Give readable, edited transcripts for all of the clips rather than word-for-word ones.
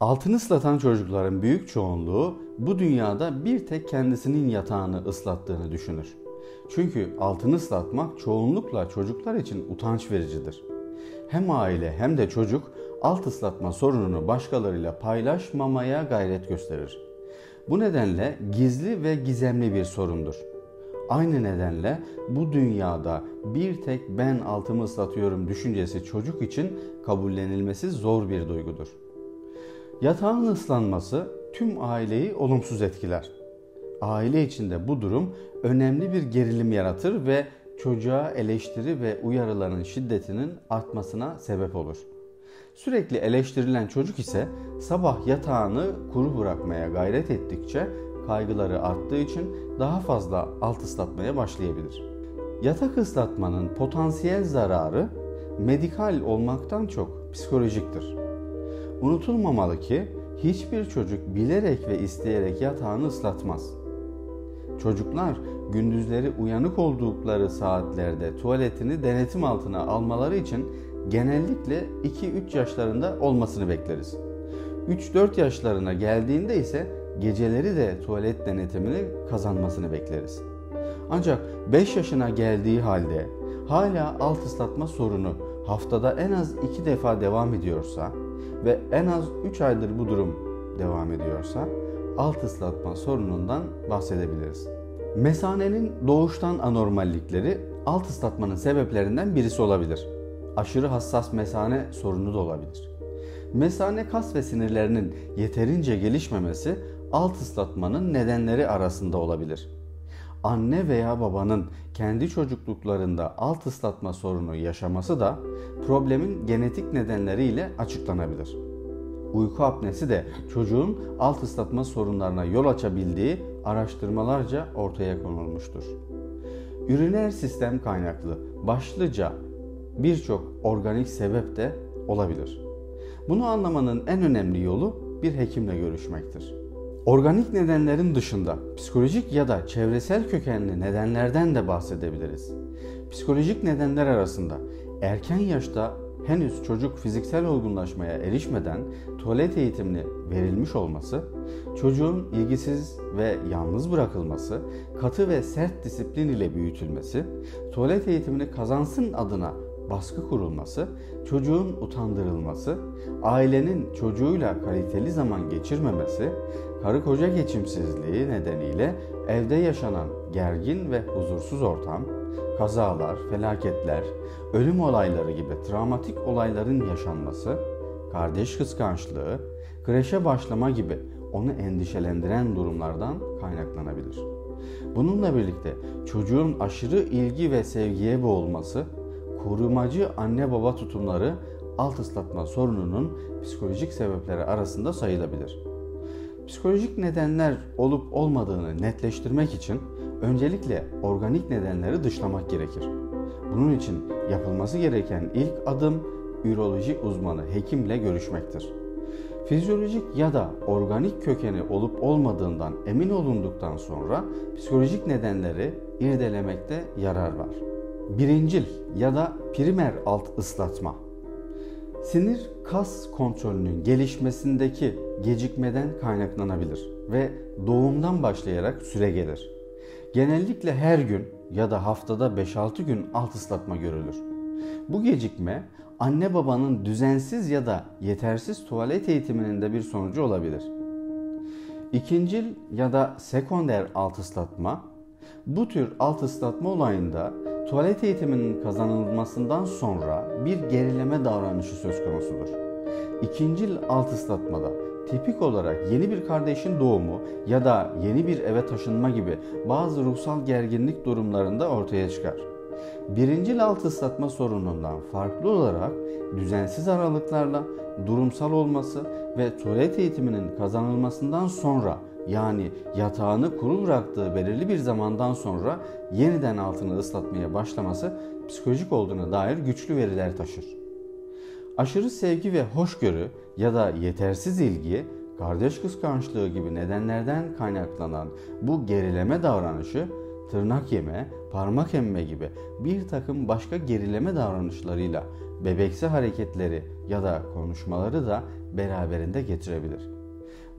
Altını ıslatan çocukların büyük çoğunluğu bu dünyada bir tek kendisinin yatağını ıslattığını düşünür. Çünkü altını ıslatmak çoğunlukla çocuklar için utanç vericidir. Hem aile hem de çocuk alt ıslatma sorununu başkalarıyla paylaşmamaya gayret gösterir. Bu nedenle gizli ve gizemli bir sorundur. Aynı nedenle bu dünyada bir tek ben altımı ıslatıyorum düşüncesi çocuk için kabullenilmesi zor bir duygudur. Yatağın ıslanması tüm aileyi olumsuz etkiler. Aile içinde bu durum önemli bir gerilim yaratır ve çocuğa eleştiri ve uyarıların şiddetinin artmasına sebep olur. Sürekli eleştirilen çocuk ise sabah yatağını kuru bırakmaya gayret ettikçe kaygıları arttığı için daha fazla alt ıslatmaya başlayabilir. Yatak ıslatmanın potansiyel zararı medikal olmaktan çok psikolojiktir. Unutulmamalı ki hiçbir çocuk bilerek ve isteyerek yatağını ıslatmaz. Çocuklar gündüzleri uyanık oldukları saatlerde tuvaletini denetim altına almaları için genellikle 2-3 yaşlarında olmasını bekleriz. 3-4 yaşlarına geldiğinde ise geceleri de tuvalet denetimini kazanmasını bekleriz. Ancak 5 yaşına geldiği halde hala alt ıslatma sorunu haftada en az 2 defa devam ediyorsa ve en az 3 aydır bu durum devam ediyorsa alt ıslatma sorunundan bahsedebiliriz. Mesanenin doğuştan anormallikleri alt ıslatmanın sebeplerinden birisi olabilir. Aşırı hassas mesane sorunu da olabilir. Mesane kas ve sinirlerinin yeterince gelişmemesi alt ıslatmanın nedenleri arasında olabilir. Anne veya babanın kendi çocukluklarında alt ıslatma sorunu yaşaması da problemin genetik nedenleriyle açıklanabilir. Uyku apnesi de çocuğun alt ıslatma sorunlarına yol açabildiği araştırmalarca ortaya konulmuştur. Üriner sistem kaynaklı başlıca birçok organik sebep de olabilir. Bunu anlamanın en önemli yolu bir hekimle görüşmektir. Organik nedenlerin dışında psikolojik ya da çevresel kökenli nedenlerden de bahsedebiliriz. Psikolojik nedenler arasında erken yaşta henüz çocuk fiziksel olgunlaşmaya erişmeden tuvalet eğitimini verilmiş olması, çocuğun ilgisiz ve yalnız bırakılması, katı ve sert disiplin ile büyütülmesi, tuvalet eğitimini kazansın adına baskı kurulması, çocuğun utandırılması, ailenin çocuğuyla kaliteli zaman geçirmemesi, karı koca geçimsizliği nedeniyle evde yaşanan gergin ve huzursuz ortam, kazalar, felaketler, ölüm olayları gibi travmatik olayların yaşanması, kardeş kıskançlığı, kreşe başlama gibi onu endişelendiren durumlardan kaynaklanabilir. Bununla birlikte çocuğun aşırı ilgi ve sevgiye boğulması, korumacı anne baba tutumları alt ıslatma sorununun psikolojik sebepleri arasında sayılabilir. Psikolojik nedenler olup olmadığını netleştirmek için öncelikle organik nedenleri dışlamak gerekir. Bunun için yapılması gereken ilk adım üroloji uzmanı hekimle görüşmektir. Fizyolojik ya da organik kökeni olup olmadığından emin olunduktan sonra psikolojik nedenleri irdelemekte yarar var. Birincil ya da primer alt ıslatma. Sinir kas kontrolünün gelişmesindeki gecikmeden kaynaklanabilir ve doğumdan başlayarak süregelir. Genellikle her gün ya da haftada 5-6 gün alt ıslatma görülür. Bu gecikme anne babanın düzensiz ya da yetersiz tuvalet eğitiminin de bir sonucu olabilir. İkincil ya da sekonder alt ıslatma. Bu tür alt ıslatma olayında tuvalet eğitiminin kazanılmasından sonra bir gerileme davranışı söz konusudur. İkincil alt ıslatmada tipik olarak yeni bir kardeşin doğumu ya da yeni bir eve taşınma gibi bazı ruhsal gerginlik durumlarında ortaya çıkar. Birincil alt ıslatma sorunundan farklı olarak düzensiz aralıklarla durumsal olması ve tuvalet eğitiminin kazanılmasından sonra yani yatağını kuru bıraktığı belirli bir zamandan sonra yeniden altını ıslatmaya başlaması psikolojik olduğuna dair güçlü veriler taşır. Aşırı sevgi ve hoşgörü ya da yetersiz ilgi, kardeş kıskançlığı gibi nedenlerden kaynaklanan bu gerileme davranışı tırnak yeme, parmak emme gibi bir takım başka gerileme davranışlarıyla bebeksi hareketleri ya da konuşmaları da beraberinde getirebilir.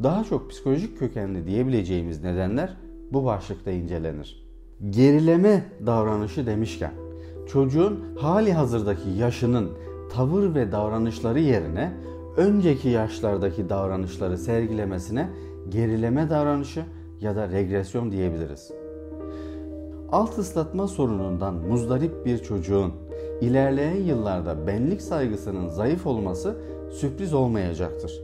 Daha çok psikolojik kökenli diyebileceğimiz nedenler bu başlıkta incelenir. Gerileme davranışı demişken, çocuğun hali hazırdaki yaşının tavır ve davranışları yerine önceki yaşlardaki davranışları sergilemesine gerileme davranışı ya da regresyon diyebiliriz. Alt ıslatma sorunundan muzdarip bir çocuğun ilerleyen yıllarda benlik saygısının zayıf olması sürpriz olmayacaktır.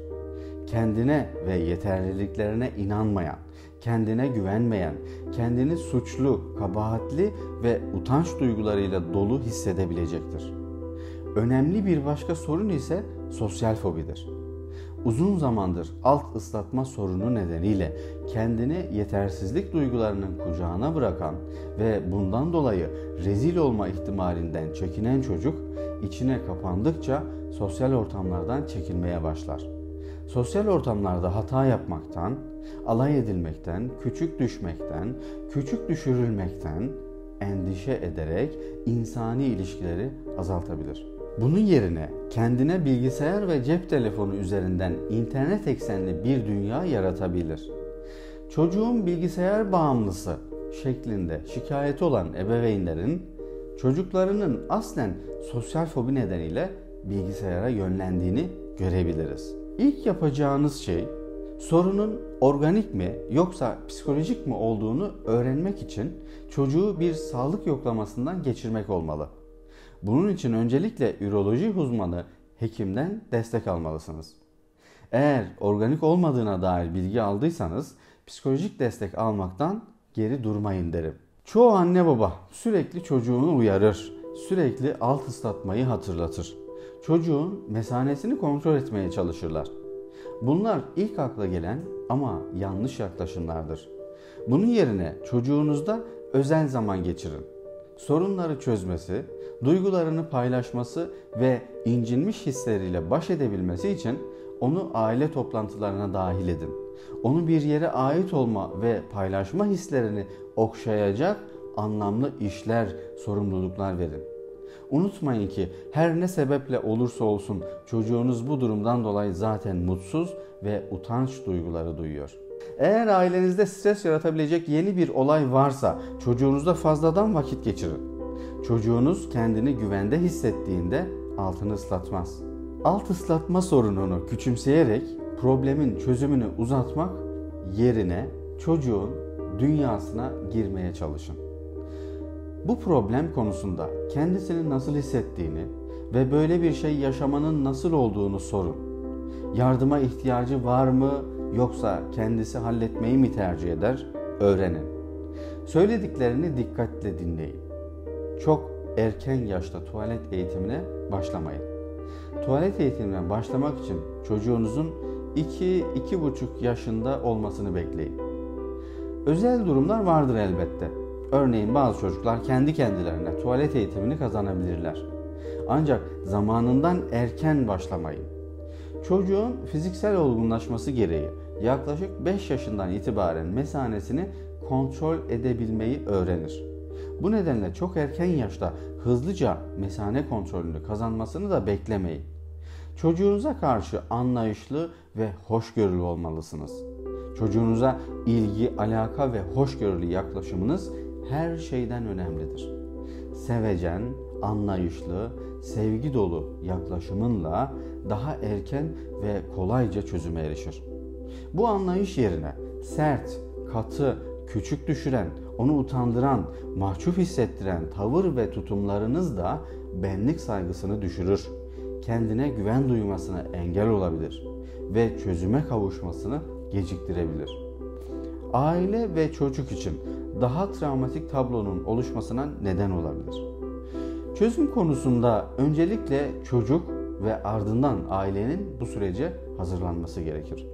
Kendine ve yeterliliklerine inanmayan, kendine güvenmeyen, kendini suçlu, kabahatli ve utanç duygularıyla dolu hissedebilecektir. Önemli bir başka sorun ise sosyal fobidir. Uzun zamandır alt ıslatma sorunu nedeniyle kendini yetersizlik duygularının kucağına bırakan ve bundan dolayı rezil olma ihtimalinden çekinen çocuk içine kapandıkça sosyal ortamlardan çekilmeye başlar. Sosyal ortamlarda hata yapmaktan, alay edilmekten, küçük düşmekten, küçük düşürülmekten endişe ederek insani ilişkileri azaltabilir. Bunun yerine kendine bilgisayar ve cep telefonu üzerinden internet eksenli bir dünya yaratabilir. Çocuğun bilgisayar bağımlısı şeklinde şikayeti olan ebeveynlerin çocuklarının aslen sosyal fobi nedeniyle bilgisayara yönlendiğini görebiliriz. İlk yapacağınız şey sorunun organik mi yoksa psikolojik mi olduğunu öğrenmek için çocuğu bir sağlık yoklamasından geçirmek olmalı. Bunun için öncelikle üroloji uzmanı hekimden destek almalısınız. Eğer organik olmadığına dair bilgi aldıysanız psikolojik destek almaktan geri durmayın derim. Çoğu anne baba sürekli çocuğunu uyarır, sürekli alt ıslatmayı hatırlatır. Çocuğun mesanesini kontrol etmeye çalışırlar. Bunlar ilk akla gelen ama yanlış yaklaşımlardır. Bunun yerine çocuğunuzda özel zaman geçirin. Sorunları çözmesi, duygularını paylaşması ve incinmiş hisleriyle baş edebilmesi için onu aile toplantılarına dahil edin. Onu bir yere ait olma ve paylaşma hislerini okşayacak anlamlı işler, sorumluluklar verin. Unutmayın ki her ne sebeple olursa olsun çocuğunuz bu durumdan dolayı zaten mutsuz ve utanç duyguları duyuyor. Eğer ailenizde stres yaratabilecek yeni bir olay varsa çocuğunuzla fazladan vakit geçirin. Çocuğunuz kendini güvende hissettiğinde altını ıslatmaz. Alt ıslatma sorununu küçümseyerek problemin çözümünü uzatmak yerine çocuğun dünyasına girmeye çalışın. Bu problem konusunda kendisini nasıl hissettiğini ve böyle bir şey yaşamanın nasıl olduğunu sorun. Yardıma ihtiyacı var mı yoksa kendisi halletmeyi mi tercih eder? Öğrenin. Söylediklerini dikkatle dinleyin. Çok erken yaşta tuvalet eğitimine başlamayın. Tuvalet eğitimine başlamak için çocuğunuzun 2-2,5 yaşında olmasını bekleyin. Özel durumlar vardır elbette. Örneğin bazı çocuklar kendi kendilerine tuvalet eğitimini kazanabilirler. Ancak zamanından erken başlamayın. Çocuğun fiziksel olgunlaşması gereği yaklaşık 5 yaşından itibaren mesanesini kontrol edebilmeyi öğrenir. Bu nedenle çok erken yaşta hızlıca mesane kontrolünü kazanmasını da beklemeyin. Çocuğunuza karşı anlayışlı ve hoşgörülü olmalısınız. Çocuğunuza ilgi, alaka ve hoşgörülü yaklaşımınız her şeyden önemlidir. Sevecen, anlayışlı, sevgi dolu yaklaşımınla daha erken ve kolayca çözüme erişir. Bu anlayış yerine sert, katı, küçük düşüren, onu utandıran, mahcup hissettiren tavır ve tutumlarınız da benlik saygısını düşürür. Kendine güven duymasına engel olabilir ve çözüme kavuşmasını geciktirebilir. Aile ve çocuk için daha travmatik tablonun oluşmasına neden olabilir. Çözüm konusunda öncelikle çocuk ve ardından ailenin bu sürece hazırlanması gerekir.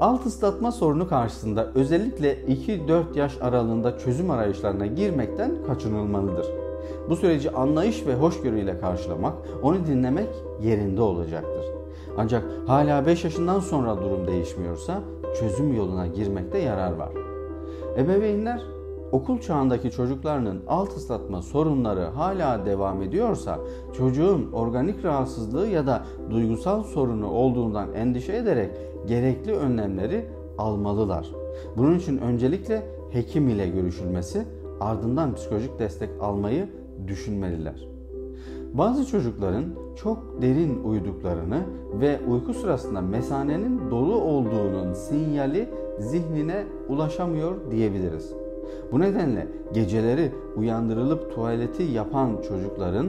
Alt ıslatma sorunu karşısında özellikle 2-4 yaş aralığında çözüm arayışlarına girmekten kaçınılmalıdır. Bu süreci anlayış ve hoşgörüyle karşılamak, onu dinlemek yerinde olacaktır. Ancak hala 5 yaşından sonra durum değişmiyorsa çözüm yoluna girmekte yarar var. Ebeveynler Okul çağındaki çocuklarının alt ıslatma sorunları hala devam ediyorsa, çocuğun organik rahatsızlığı ya da duygusal sorunu olduğundan endişe ederek gerekli önlemleri almalılar. Bunun için öncelikle hekim ile görüşülmesi, ardından psikolojik destek almayı düşünmeliler. Bazı çocukların çok derin uyuduklarını ve uyku sırasında mesanenin dolu olduğunun sinyali zihnine ulaşamıyor diyebiliriz. Bu nedenle geceleri uyandırılıp tuvaleti yapan çocukların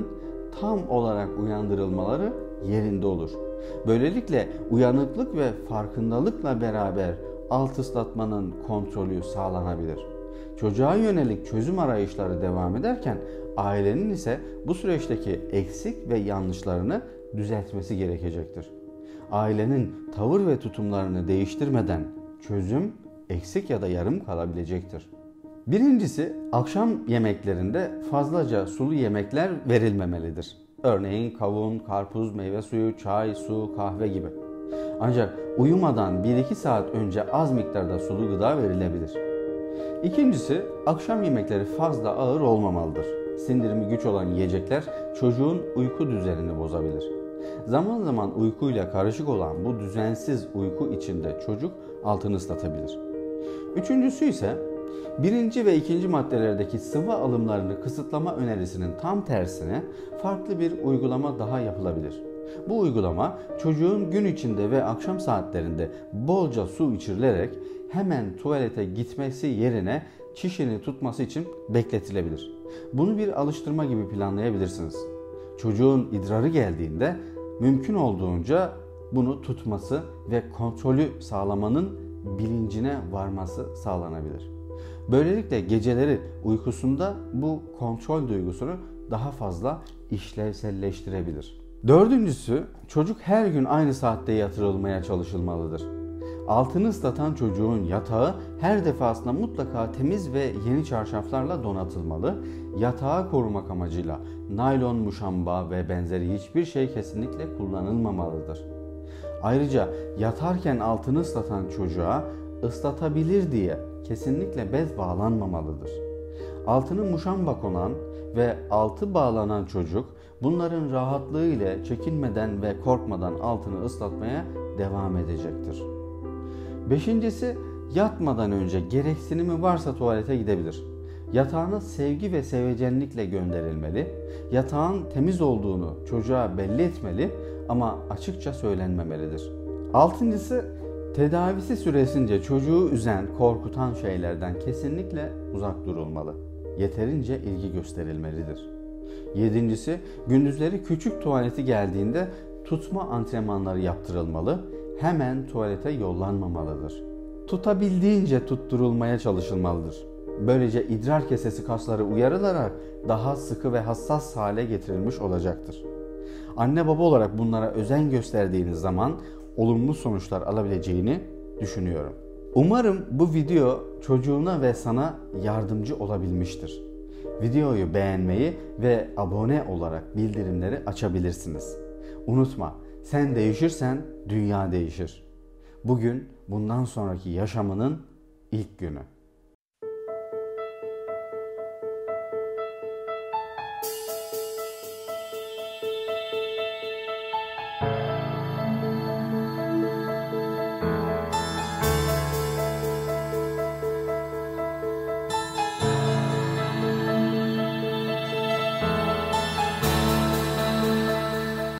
tam olarak uyandırılmaları yerinde olur. Böylelikle uyanıklık ve farkındalıkla beraber alt ıslatmanın kontrolü sağlanabilir. Çocuğa yönelik çözüm arayışları devam ederken ailenin ise bu süreçteki eksik ve yanlışlarını düzeltmesi gerekecektir. Ailenin tavır ve tutumlarını değiştirmeden çözüm eksik ya da yarım kalabilecektir. Birincisi, akşam yemeklerinde fazlaca sulu yemekler verilmemelidir. Örneğin kavun, karpuz, meyve suyu, çay, su, kahve gibi. Ancak uyumadan 1-2 saat önce az miktarda sulu gıda verilebilir. İkincisi, akşam yemekleri fazla ağır olmamalıdır. Sindirimi güç olan yiyecekler çocuğun uyku düzenini bozabilir. Zaman zaman uykuyla karışık olan bu düzensiz uyku içinde çocuk altını ıslatabilir. Üçüncüsü ise birinci ve ikinci maddelerdeki sıvı alımlarını kısıtlama önerisinin tam tersine farklı bir uygulama daha yapılabilir. Bu uygulama çocuğun gün içinde ve akşam saatlerinde bolca su içirilerek hemen tuvalete gitmesi yerine çişini tutması için bekletilebilir. Bunu bir alıştırma gibi planlayabilirsiniz. Çocuğun idrarı geldiğinde mümkün olduğunca bunu tutması ve kontrolü sağlamanın bilincine varması sağlanabilir. Böylelikle geceleri uykusunda bu kontrol duygusunu daha fazla işlevselleştirebilir. Dördüncüsü, çocuk her gün aynı saatte yatırılmaya çalışılmalıdır. Altını ıslatan çocuğun yatağı her defasında mutlaka temiz ve yeni çarşaflarla donatılmalı. Yatağı korumak amacıyla naylon, muşamba ve benzeri hiçbir şey kesinlikle kullanılmamalıdır. Ayrıca yatarken altını ıslatan çocuğa ıslatabilir diye kesinlikle bez bağlanmamalıdır. Altını muşamba konan ve altı bağlanan çocuk bunların rahatlığı ile çekinmeden ve korkmadan altını ıslatmaya devam edecektir. Beşincisi, yatmadan önce gereksinimi varsa tuvalete gidebilir. Yatağına sevgi ve sevecenlikle gönderilmeli, yatağın temiz olduğunu çocuğa belli etmeli ama açıkça söylenmemelidir. Altıncısı, tedavisi süresince çocuğu üzen, korkutan şeylerden kesinlikle uzak durulmalı. Yeterince ilgi gösterilmelidir. Yedincisi, gündüzleri küçük tuvaleti geldiğinde tutma antrenmanları yaptırılmalı, hemen tuvalete yollanmamalıdır. Tutabildiğince tutturulmaya çalışılmalıdır. Böylece idrar kesesi kasları uyarılarak daha sıkı ve hassas hale getirilmiş olacaktır. Anne baba olarak bunlara özen gösterdiğiniz zaman olumlu sonuçlar alabileceğini düşünüyorum. Umarım bu video çocuğuna ve sana yardımcı olabilmiştir. Videoyu beğenmeyi ve abone olarak bildirimleri açabilirsiniz. Unutma, sen değişirsen dünya değişir. Bugün bundan sonraki yaşamının ilk günü.